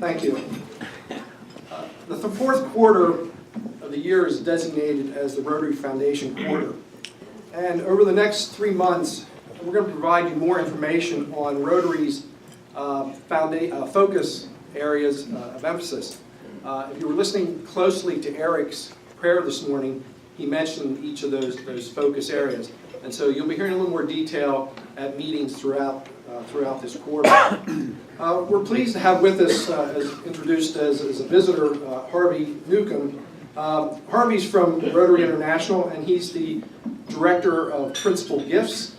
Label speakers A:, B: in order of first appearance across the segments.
A: Thank you. The fourth quarter of the year is designated as the Rotary Foundation quarter. And over the next 3 months, we're going to provide you more information on Rotary's focus areas of emphasis. If you were listening closely to Eric's prayer this morning, he mentioned each of those focus areas. And so you'll be hearing a little more detail at meetings throughout this quarter. We're pleased to have with us, as introduced as a visitor, Harvey Newcomb. Harvey's from Rotary International, and he's the Director of Principal Gifts.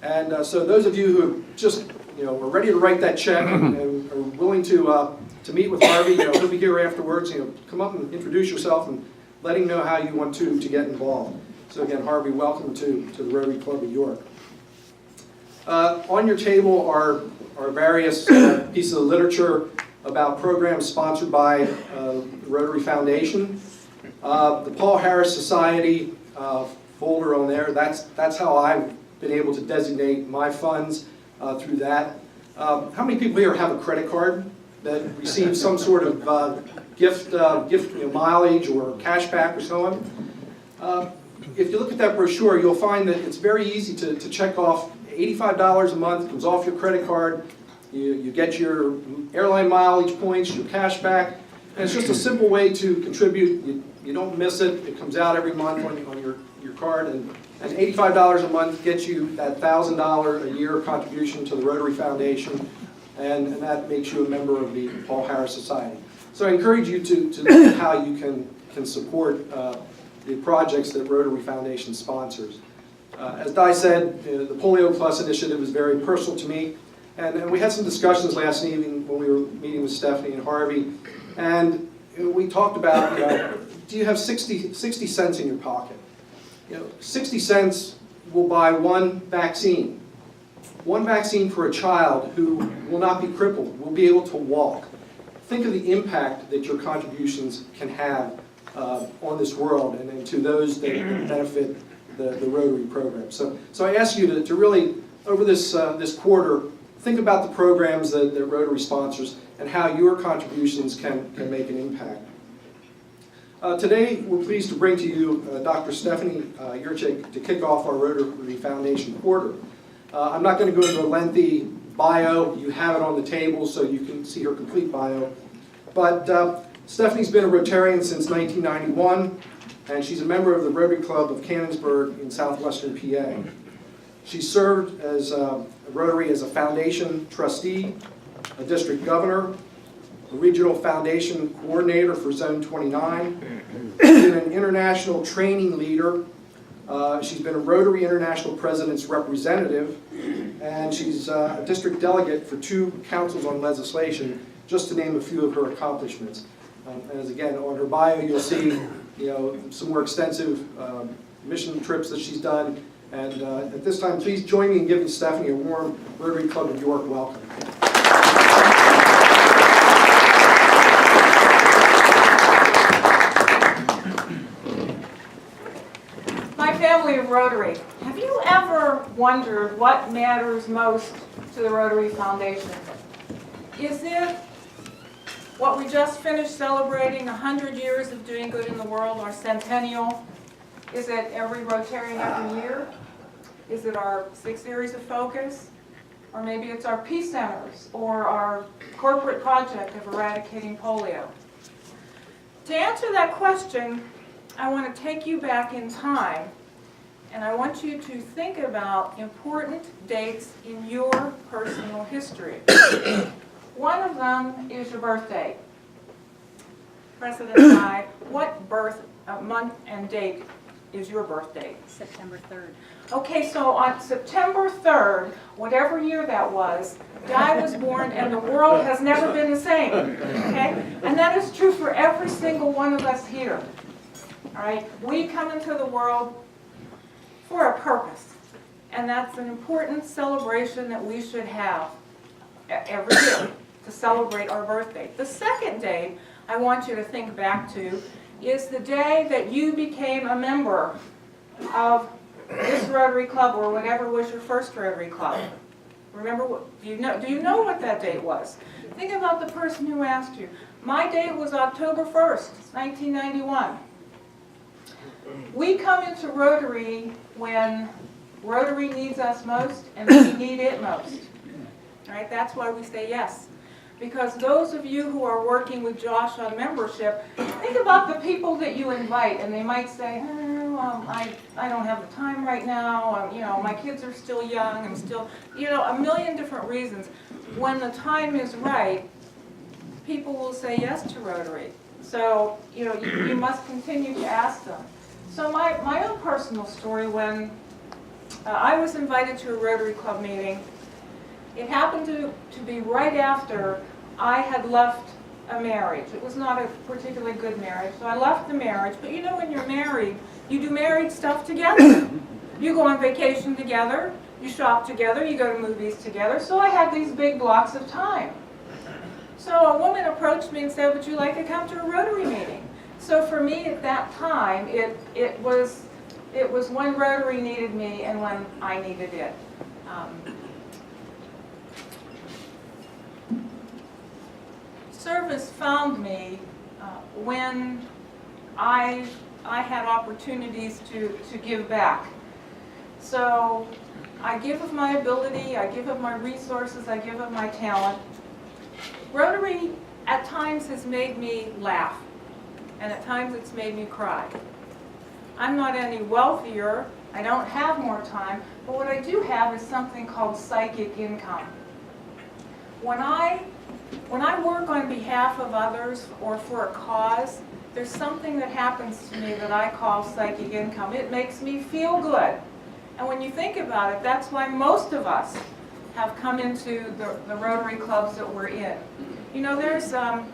A: And so those of you who just are ready to write that check and are willing to meet with Harvey, he'll be here afterwards. Come up and introduce yourself and let him know how you want to get involved. So again, Harvey, welcome to the Rotary Club of York. On your table are various pieces of literature about programs sponsored by the Rotary Foundation. The Paul Harris Society folder on there, that's how I've been able to designate my funds through that. How many people here have a credit card that receives some sort of gift mileage or cash back or so on? If you look at that brochure, you'll find that it's very easy to check off. $85 a month comes off your credit card. You get your airline mileage points, your cash back, and it's just a simple way to contribute. You don't miss it. It comes out every month on your card, and $85 a month gets you that $1,000 a year contribution to the Rotary Foundation, and that makes you a member of the Paul Harris Society. So I encourage you to look at how you can support the projects that Rotary Foundation sponsors. As Di said, the Polio Plus initiative is very personal to me, and we had some discussions last evening when we were meeting with Stephanie and Harvey, and we talked about, do you have 60 cents in your pocket? 60 cents will buy one vaccine for a child who will not be crippled, will be able to walk. Think of the impact that your contributions can have on this world and to those that benefit the Rotary program. So I ask you to really, over this quarter, think about the programs that Rotary sponsors and how your contributions can make an impact. Today, we're pleased to bring to you Dr. Stephanie Urchick to kick off our Rotary Foundation quarter. I'm not going to go into a lengthy bio. You have it on the table so you can see her complete bio. But Stephanie's been a Rotarian since 1991, and she's a member of the Rotary Club of Canonsburg in southwestern PA. She served as Rotary as a foundation trustee, a district governor, a regional foundation coordinator for Zone 29. She's been an international training leader. She's been a Rotary International President's representative, and she's a district delegate for 2 councils on legislation, just to name a few of her accomplishments. As again, on her bio, you'll see some more extensive mission trips that she's done. And at this time, please join me in giving Stephanie a warm Rotary Club of York welcome.
B: My family of Rotary, have you ever wondered what matters most to the Rotary Foundation? Is it what we just finished celebrating, 100 years of doing good in the world, our centennial? Is it every Rotarian every year? Is it our 6 areas of focus? Or maybe it's our peace centers or our corporate project of eradicating polio? To answer that question, I want to take you back in time, and I want you to think about important dates in your personal history. One of them is your birthday. President Nye, what month and date is your birthday?
C: September 3rd.
B: Okay, so on September 3rd, whatever year that was, Di was born and the world has never been the same. Okay? And that is true for every single one of us here. All right? We come into the world for a purpose. And that's an important celebration that we should have every year to celebrate our birthday. The second day I want you to think back to is the day that you became a member of this Rotary Club or whatever was your first Rotary Club. Remember what, do you know what that date was? Think about the person who asked you. My date was October 1st, 1991. We come into Rotary when Rotary needs us most and we need it most. All right, that's why we say yes. Because those of you who are working with Josh on membership, think about the people that you invite, and they might say, I don't have the time right now, my kids are still young, I'm still, a million different reasons. When the time is right, people will say yes to Rotary. So, you must continue to ask them. So my own personal story, when I was invited to a Rotary Club meeting, it happened to be right after I had left a marriage. It was not a particularly good marriage, so I left the marriage. But when you're married, you do married stuff together. You go on vacation together, you shop together, you go to movies together. So I had these big blocks of time. So a woman approached me and said, would you like to come to a Rotary meeting? So for me at that time, it was when Rotary needed me and when I needed it. Service found me when I had opportunities to give back. So I give of my ability, I give of my resources, I give of my talent. Rotary at times has made me laugh, and at times it's made me cry. I'm not any wealthier, I don't have more time, but what I do have is something called psychic income. When I work on behalf of others or for a cause, there's something that happens to me that I call psychic income. It makes me feel good. And when you think about it, that's why most of us have come into the Rotary clubs that we're in. There's a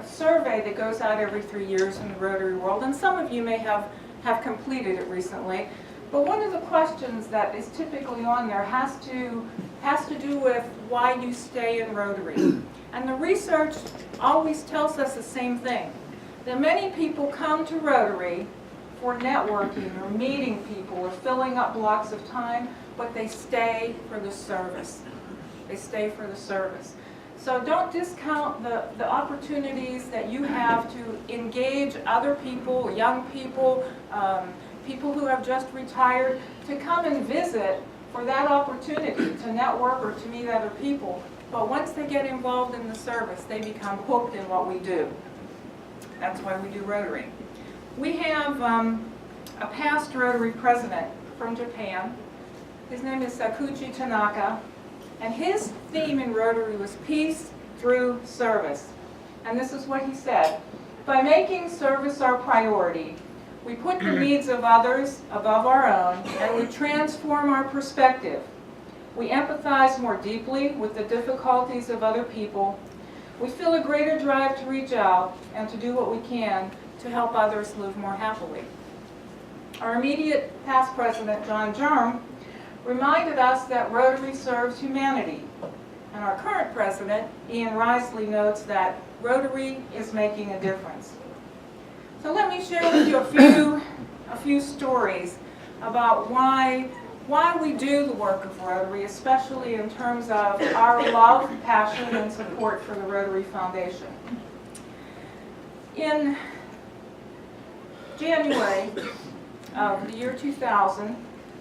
B: survey that goes out every 3 years in the Rotary world, and some of you may have completed it recently. But one of the questions that is typically on there has to do with why you stay in Rotary. And the research always tells us the same thing, that many people come to Rotary for networking or meeting people or filling up blocks of time, but they stay for the service. They stay for the service. So don't discount the opportunities that you have to engage other people, young people, people who have just retired, to come and visit for that opportunity to network or to meet other people. But once they get involved in the service, they become hooked in what we do. That's why we do Rotary. We have a past Rotary president from Japan. His name is Sakuchi Tanaka, and his theme in Rotary was peace through service. And this is what he said: by making service our priority, we put the needs of others above our own, and we transform our perspective. We empathize more deeply with the difficulties of other people. We feel a greater drive to reach out and to do what we can to help others live more happily. Our immediate past president, John Germ, reminded us that Rotary serves humanity. And our current president, Ian Risley, notes that Rotary is making a difference. So let me share with you a few stories about why we do the work of Rotary, especially in terms of our love, passion, and support for the Rotary Foundation. In January of the year 2000,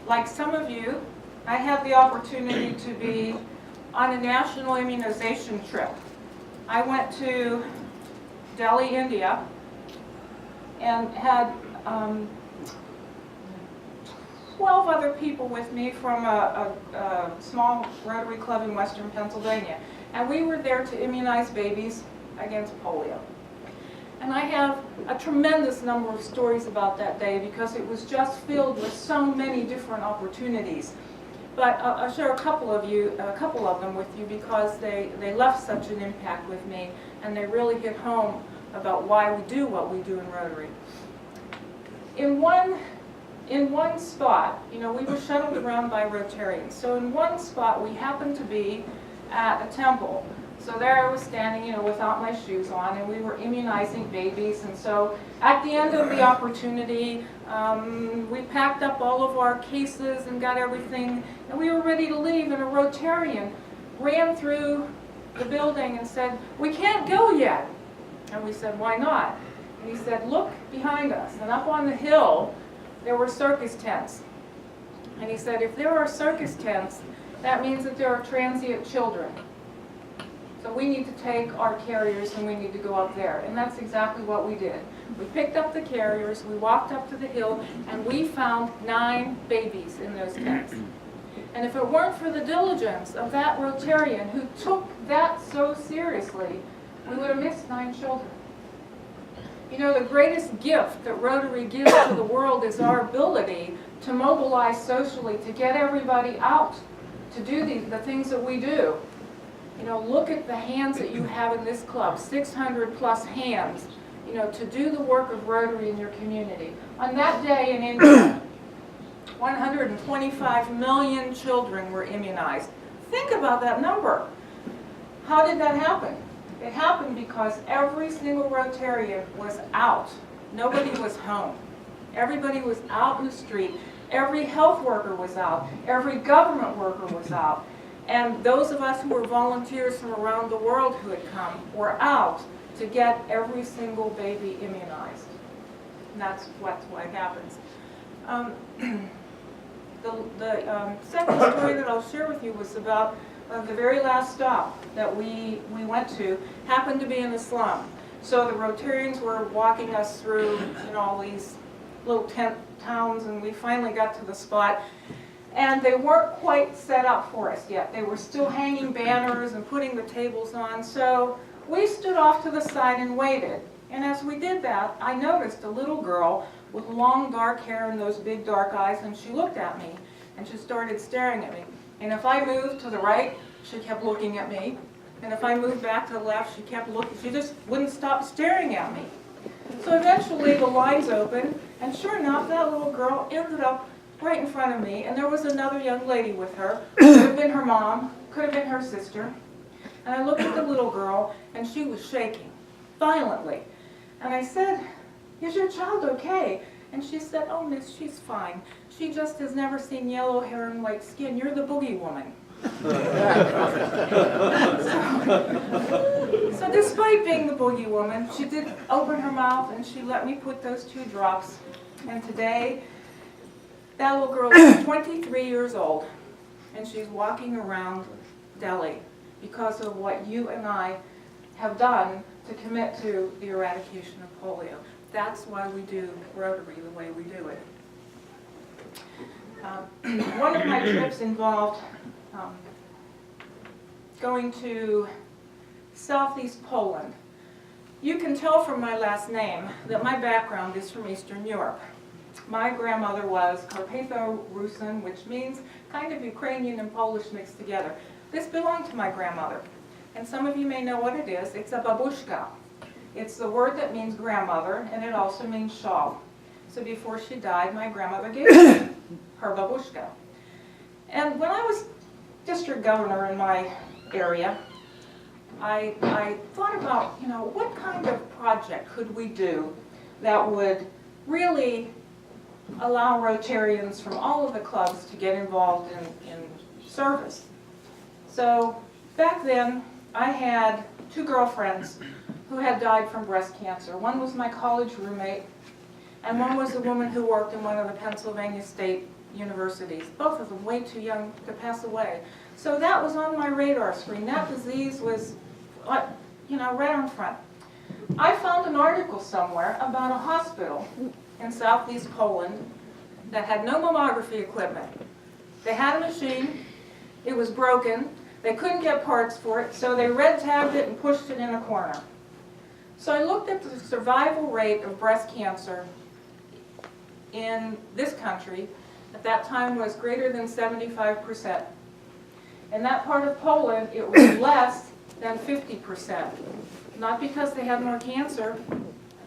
B: like some of you, I had the opportunity to be on a national immunization trip. I went to Delhi, India, and had 12 other people with me from a small Rotary club in Western Pennsylvania. And we were there to immunize babies against polio. And I have a tremendous number of stories about that day because it was just filled with so many different opportunities. But I'll share a couple of them with you because they left such an impact with me, and they really hit home about why we do what we do in Rotary. In one spot, we were shuttled around by Rotarians. So in one spot, we happened to be at a temple. So there I was standing, you know, without my shoes on, and we were immunizing babies. And so at the end of the opportunity, we packed up all of our cases and got everything, and we were ready to leave, and a Rotarian ran through the building and said, "We can't go yet." And we said, "Why not?" And he said, "Look behind us." And up on the hill, there were circus tents. And he said, if there are circus tents, that means that there are transient children. So we need to take our carriers and we need to go up there. And that's exactly what we did. We picked up the carriers, we walked up to the hill, and we found 9 babies in those tents. And if it weren't for the diligence of that Rotarian who took that so seriously, we would have missed 9 children. You know, the greatest gift that Rotary gives to the world is our ability to mobilize socially, to get everybody out, to do the things that we do. You know, look at the hands that you have in this club, 600 plus hands, you know, to do the work of Rotary in your community. On that day in India, 125 million children were immunized. Think about that number. How did that happen? It happened because every single Rotarian was out. Nobody was home. Everybody was out in the street. Every health worker was out. Every government worker was out. And those of us who were volunteers from around the world who had come were out to get every single baby immunized. And that's what happens. The second story that I'll share with you was about the very last stop that we went to happened to be in the slum. So the Rotarians were walking us through, you know, all these little tent towns, and we finally got to the spot. And they weren't quite set up for us yet. They were still hanging banners and putting the tables on. So we stood off to the side and waited. And as we did that, I noticed a little girl with long dark hair and those big dark eyes, and she looked at me and she started staring at me. And if I moved to the right, she kept looking at me. And if I moved back to the left, she kept looking. She just wouldn't stop staring at me. So eventually the lines opened, and sure enough, that little girl ended up right in front of me, and there was another young lady with her. Could have been her mom, could have been her sister. And I looked at the little girl, and she was shaking violently. And I said, "Is your child okay?" And she said, "Oh, miss, she's fine. She just has never seen yellow hair and white skin. You're the boogie woman." So despite being the boogie woman, she did open her mouth and she let me put those 2 drops. And today, that little girl is 23 years old, and she's walking around Delhi because of what you and I have done to commit to the eradication of polio. That's why we do Rotary the way we do it. One of my trips involved going to southeast Poland. You can tell from my last name that my background is from Eastern Europe. My grandmother was Carpatho-Rusin, which means kind of Ukrainian and Polish mixed together. This belonged to my grandmother. And some of you may know what it is. It's a babushka. It's the word that means grandmother, and it also means shawl. So before she died, my grandmother gave me her babushka. And when I was district governor in my area, I thought about, you know, what kind of project could we do that would really allow Rotarians from all of the clubs to get involved in service. So back then, I had 2 girlfriends who had died from breast cancer. One was my college roommate, and one was a woman who worked in one of the Pennsylvania State universities. Both of them way too young to pass away. So that was on my radar screen. That disease was, you know, right on front. I found an article somewhere about a hospital in southeast Poland that had no mammography equipment. They had a machine, it was broken, they couldn't get parts for it, so they red tagged it and pushed it in a corner. So I looked at the survival rate of breast cancer in this country. At that time was greater than 75%. In that part of Poland, it was less than 50%. Not because they had more cancer,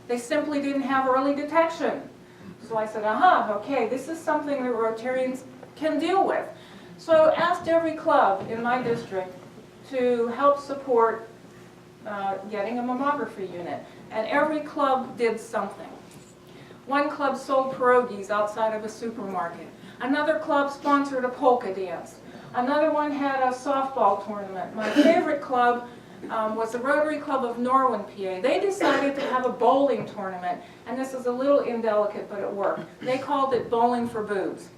B: they simply didn't have early detection. So I said, aha, okay, this is something that Rotarians can deal with. So I asked every club in my district to help support getting a mammography unit. And every club did something. One club sold pierogies outside of a supermarket. Another club sponsored a polka dance. Another one had a softball tournament. My favorite club was the Rotary Club of Norwin, PA. They decided to have a bowling tournament, and this is a little indelicate, but it worked. They called it Bowling for Boobs.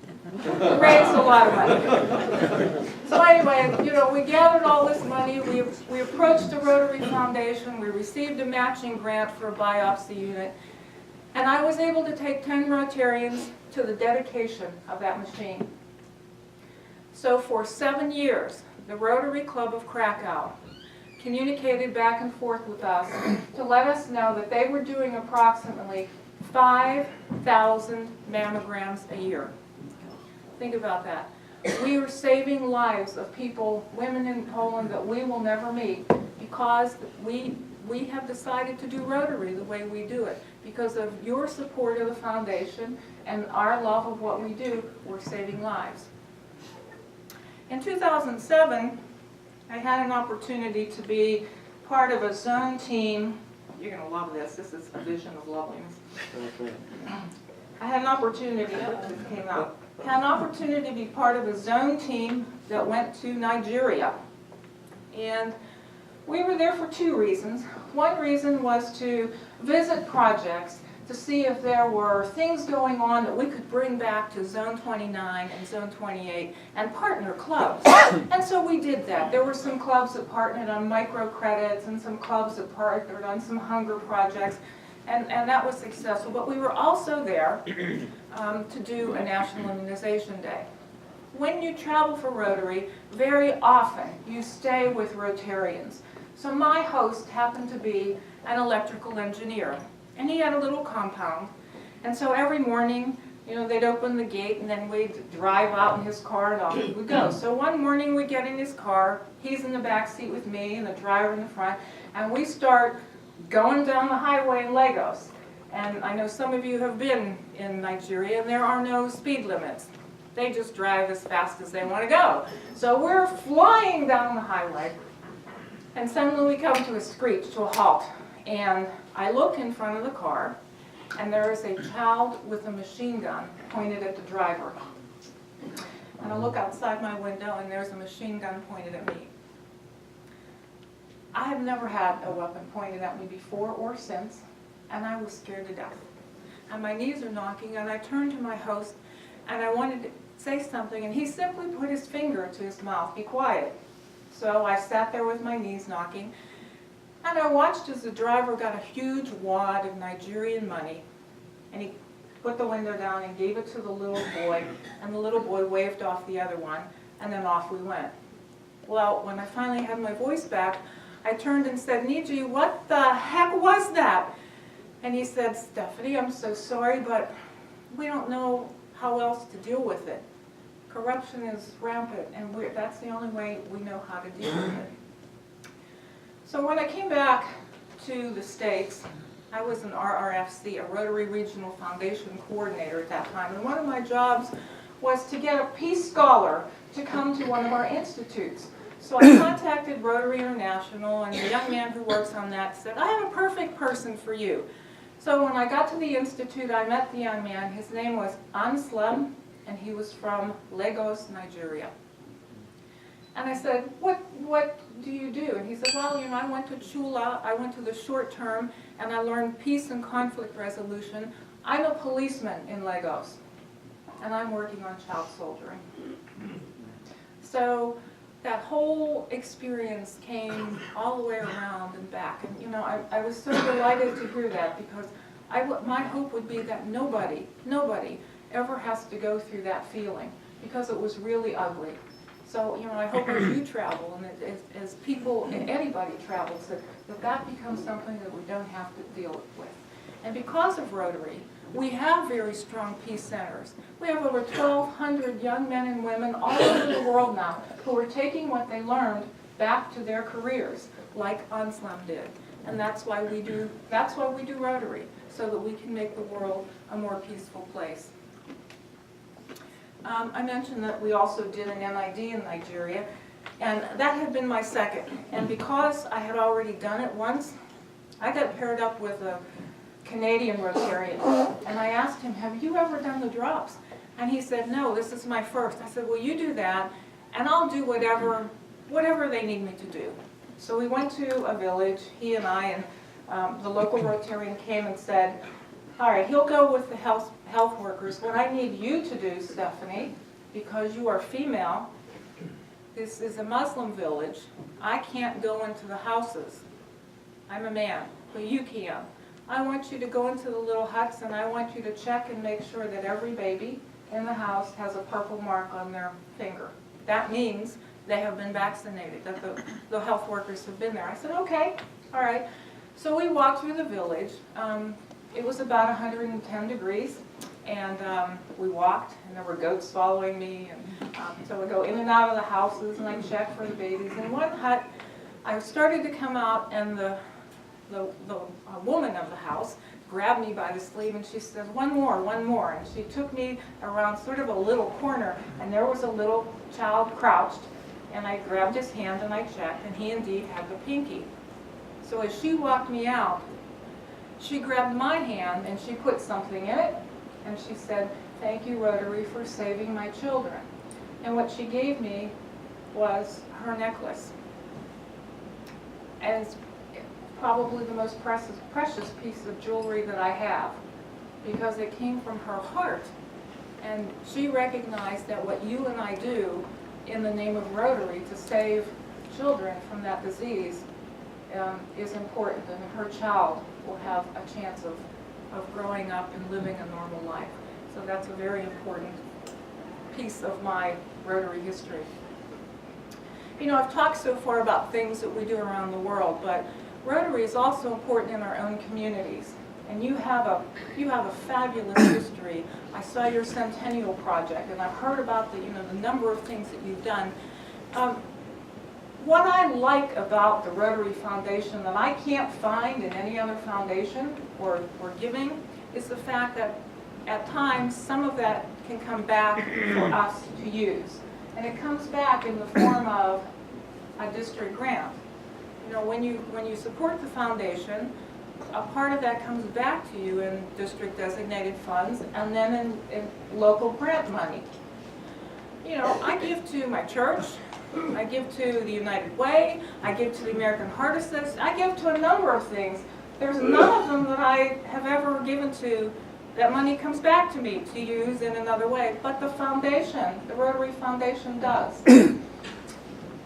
B: It raised a lot of money. So anyway, you know, we gathered all this money. We approached the Rotary Foundation. We received a matching grant for a biopsy unit. And I was able to take 10 Rotarians to the dedication of that machine. So for 7 years, the Rotary Club of Krakow communicated back and forth with us to let us know that they were doing approximately 5,000 mammograms a year. Think about that. We are saving lives of people, women in Poland that we will never meet, because we have decided to do Rotary the way we do it. Because of your support of the foundation and our love of what we do, we're saving lives. In 2007, I had an opportunity to be part of a zone team. You're going to love this. This is a vision of loveliness. I had an opportunity, this came out. Had an opportunity to be part of a zone team that went to Nigeria. And we were there for 2 reasons. One reason was to visit projects to see if there were things going on that we could bring back to Zone 29 and Zone 28 and partner clubs. And so we did that. There were some clubs that partnered on microcredits and some clubs that partnered on some hunger projects, and that was successful. But we were also there to do a National Immunization Day. When you travel for Rotary, very often you stay with Rotarians. So my host happened to be an electrical engineer, and he had a little compound. And so every morning, you know, they'd open the gate, and then we'd drive out in his car, and off we would go. So one morning we get in his car, he's in the back seat with me, and the driver in the front, and we start going down the highway in Lagos. And I know some of you have been in Nigeria, and there are no speed limits. They just drive as fast as they want to go. So we're flying down the highway, and suddenly we come to a screech, to a halt. And I look in front of the car, and there is a child with a machine gun pointed at the driver. And I look outside my window, and there's a machine gun pointed at me. I have never had a weapon pointed at me before or since, and I was scared to death. And my knees are knocking, and I turned to my host, and I wanted to say something, and he simply put his finger to his mouth, "Be quiet." So I sat there with my knees knocking, and I watched as the driver got a huge wad of Nigerian money, and he put the window down and gave it to the little boy, and the little boy waved off the other one, and then off we went. Well, when I finally had my voice back, I turned and said, "Niji, what the heck was that?" And he said, "Stephanie, I'm so sorry, but we don't know how else to deal with it. Corruption is rampant, and that's the only way we know how to deal with it." So when I came back to the States, I was an RRFC, a Rotary Regional Foundation coordinator at that time, and one of my jobs was to get a Peace Scholar to come to one of our institutes. So I contacted Rotary International, and the young man who works on that said, "I have a perfect person for you." So when I got to the institute, I met the young man. His name was Anslem, and he was from Lagos, Nigeria. And I said, what do you do? And he said, "Well, you know, I went to Chula, I went to the short term, and I learned peace and conflict resolution. I'm a policeman in Lagos, and I'm working on child soldiering." So that whole experience came all the way around and back. And you know, I was so delighted to hear that, because my hope would be that nobody ever has to go through that feeling, because it was really ugly. So, you know, I hope as you travel, and as people, anybody travels, that becomes something that we don't have to deal with. And because of Rotary, we have very strong peace centers. We have over 1,200 young men and women all over the world now who are taking what they learned back to their careers, like Anslem did. And that's why we do Rotary, so that we can make the world a more peaceful place. I mentioned that we also did an NID in Nigeria, And that had been my second. And because I had already done it once, I got paired up with a Canadian Rotarian. And I asked him, have you ever done the drops? And he said, no, this is my first. I said, well, you do that, and I'll do whatever they need me to do. So we went to a village, he and I, and the local Rotarian came and said, all right, he'll go with the health workers. What I need you to do, Stephanie, because you are female, this is a Muslim village, I can't go into the houses. I'm a man, but you can. I want you to go into the little huts, and I want you to check and make sure that every baby in the house has a purple mark on their finger. That means they have been vaccinated, that the health workers have been there. I said, okay, all right. So we walked through the village. It was about 110 degrees, and we walked, and there were goats following me. And so we go in and out of the houses, and I check for the babies. In one hut, I started to come out, and the woman of the house grabbed me by the sleeve, and she said, one more. And she took me around sort of a little corner, and there was a little child crouched, and I grabbed his hand and I checked, and he indeed had the pinky. So as she walked me out, she grabbed my hand and she put something in it, and she said, thank you, Rotary, for saving my children. And what she gave me was her necklace. And it's probably the most precious piece of jewelry that I have, because it came from her heart. And she recognized that what you and I do in the name of Rotary to save children from that disease is important, and her child will have a chance of growing up and living a normal life. So that's a very important piece of my Rotary history. You know, I've talked so far about things that we do around the world, but Rotary is also important in our own communities. And you have a fabulous history. I saw your Centennial project, and I've heard about the number of things that you've done. What I like about the Rotary Foundation that I can't find in any other foundation or giving is the fact that at times some of that can come back for us to use. And it comes back in the form of a district grant. You know, when you support the foundation, a part of that comes back to you in district designated funds and then in local grant money. You know, I give to my church, I give to the United Way, I give to the American Heart Association, I give to a number of things. There's none of them that I have ever given to that money comes back to me to use in another way, but the foundation, the Rotary Foundation does.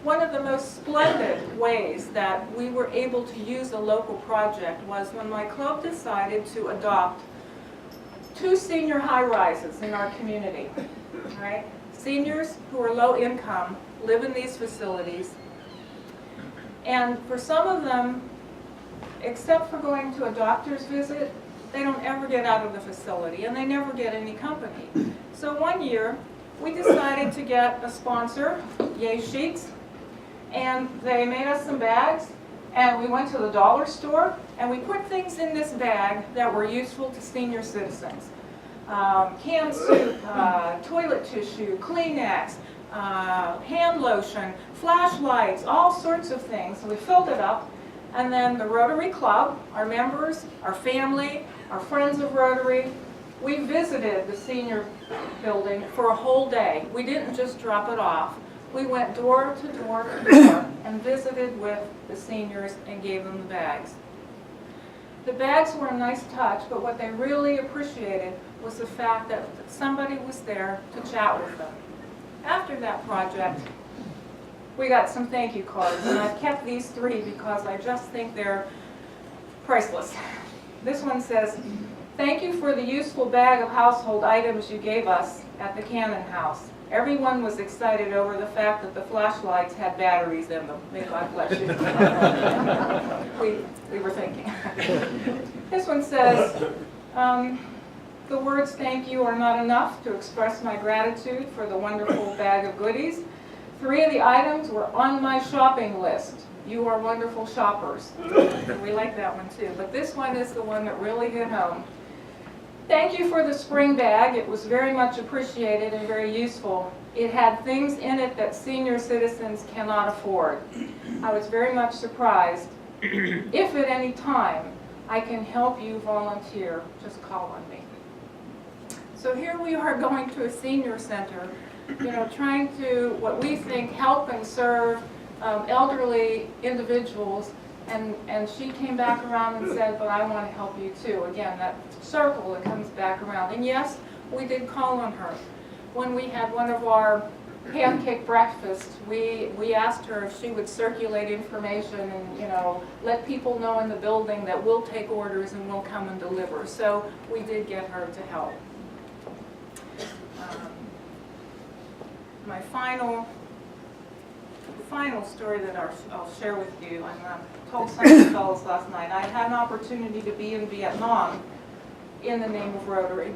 B: One of the most splendid ways that we were able to use a local project was when my club decided to adopt 2 senior high-rises in our community. Right? Seniors who are low income live in these facilities, and for some of them, except for going to a doctor's visit, they don't ever get out of the facility, and they never get any company. So one year, we decided to get a sponsor, Yay Sheets, and they made us some bags, and we went to the dollar store, and we put things in this bag that were useful to senior citizens. Canned soup, toilet tissue, Kleenex, hand lotion, flashlights, all sorts of things. So we filled it up, and then the Rotary Club, our members, our family, our friends of Rotary, we visited the senior building for a whole day. We didn't just drop it off. We went door to door to door and visited with the seniors and gave them the bags. The bags were a nice touch, but what they really appreciated was the fact that somebody was there to chat with them. After that project, we got some thank you cards, and I've kept these 3 because I just think they're priceless. This one says, thank you for the useful bag of household items you gave us at the Cannon House. Everyone was excited over the fact that the flashlights had batteries in them. May God bless you. we were thinking. This one says, the words thank you are not enough to express my gratitude for the wonderful bag of goodies. 3 of the items were on my shopping list. You are wonderful shoppers. We like that one too. But this one is the one that really hit home. Thank you for the spring bag. It was very much appreciated and very useful. It had things in it that senior citizens cannot afford. I was very much surprised. If at any time I can help you volunteer, just call on me. So here we are going to a senior center, trying to, what we think, help and serve elderly individuals. And she came back around and said, but I want to help you too. Again, that circle that comes back around. And yes, we did call on her. When we had one of our pancake breakfasts, we asked her if she would circulate information and, let people know in the building that we'll take orders and we'll come and deliver. So we did get her to help. My final story that I'll share with you, and I told some of the fellows last night, I had an opportunity to be in Vietnam in the name of Rotary.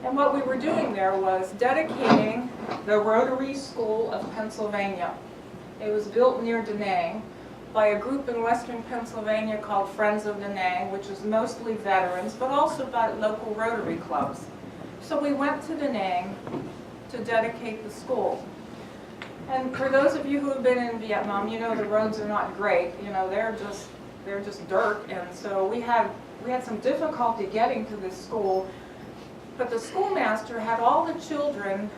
B: And what we were doing there was dedicating the Rotary School of Pennsylvania. It was built near Da Nang by a group in western Pennsylvania called Friends of Da Nang, which is mostly veterans, but also by local Rotary clubs. So we went to Da Nang to dedicate the school. And for those of you who have been in Vietnam, the roads are not great. They're just dirt, and so we had some difficulty getting to this school. But the schoolmaster had all the children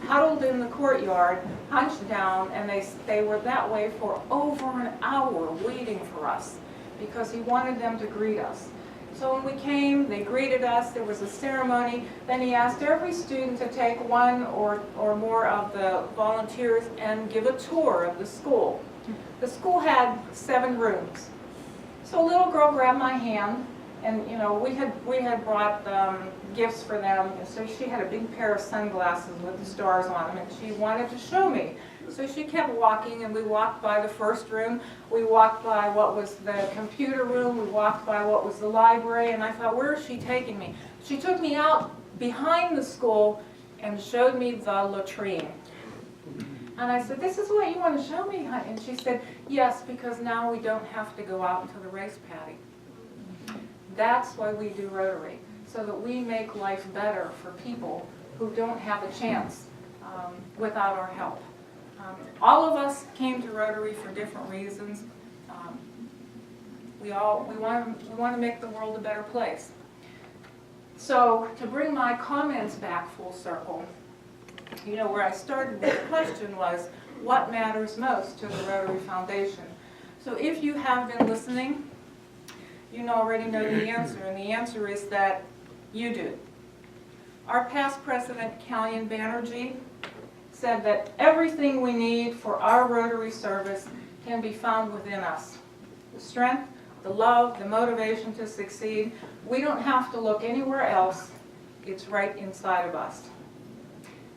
B: huddled in the courtyard, hunched down, and they were that way for over an hour waiting for us because he wanted them to greet us. So when we came, they greeted us, there was a ceremony, then he asked every student to take one or more of the volunteers and give a tour of the school. The school had 7 rooms. So a little girl grabbed my hand, and we had brought gifts for them, and so she had a big pair of sunglasses with the stars on them, and she wanted to show me. So she kept walking, and we walked by the first room, we walked by what was the computer room, we walked by what was the library, and I thought, where is she taking me? She took me out behind the school and showed me the latrine. And I said, this is what you want to show me, honey? And she said, yes, because now we don't have to go out into the race paddy. That's why we do Rotary, so that we make life better for people who don't have a chance without our help. All of us came to Rotary for different reasons. We want to make the world a better place. So to bring my comments back full circle, where I started with the question was, what matters most to the Rotary Foundation? So if you have been listening, you already know the answer, and the answer is that you do. Our past president, Kalyan Banerjee, said that everything we need for our Rotary service can be found within us. The strength, the love, the motivation to succeed. We don't have to look anywhere else. It's right inside of us.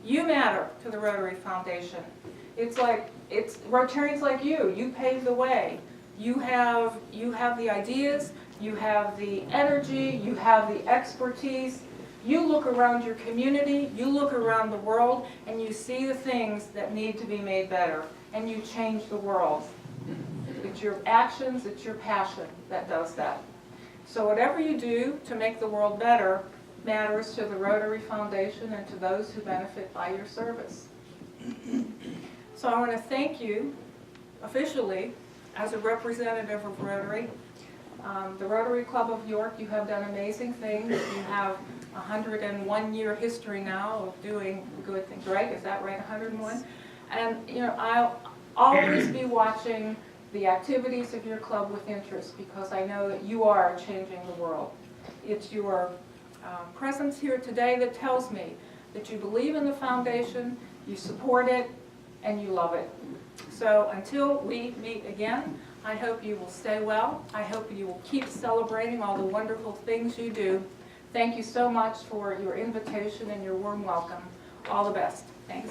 B: You matter to the Rotary Foundation. It's Rotarians like you. You pave the way. You have the ideas, you have the energy, you have the expertise. You look around your community, you look around the world, and you see the things that need to be made better, and you change the world. It's your actions, it's your passion that does that. So whatever you do to make the world better matters to the Rotary Foundation and to those who benefit by your service. So I want to thank you officially as a representative of Rotary. The Rotary Club of York, you have done amazing things. You have 101-year history now of doing good things, right? Is that right, 101? And I'll always be watching the activities of your club with interest because I know that you are changing the world. It's your presence here today that tells me that you believe in the foundation, you support it, and you love it. So until we meet again, I hope you will stay well. I hope you will keep celebrating all the wonderful things you do. Thank you so much for your invitation and your warm welcome. All the best. Thanks.